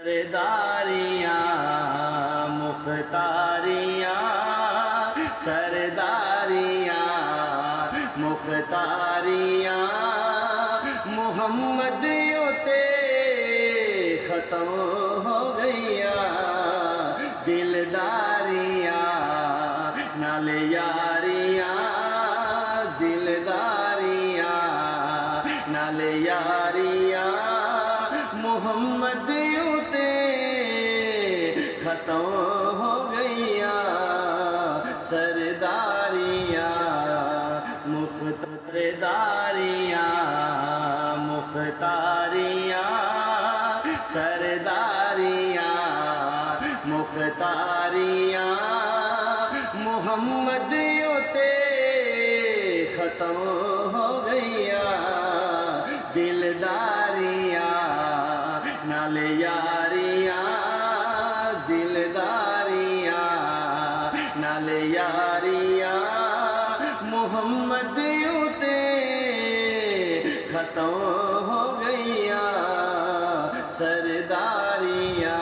سرداریاں مختاریاں سرداریاں مختاریاں محمد تے ختم ہو گئیاں دلداریاں نال یاریاں دلداریاں نال یاریاں محمد تے ختم ہو گئیاں سرداریاں سرداریاں مختاریاں سرداریاں مختاریاں محمد تے ختم ہو گئیاں دلداریاں نال یاریاں دلداریاں نال یاریاں محمد تے ختم ہو گئیاں سرداریاں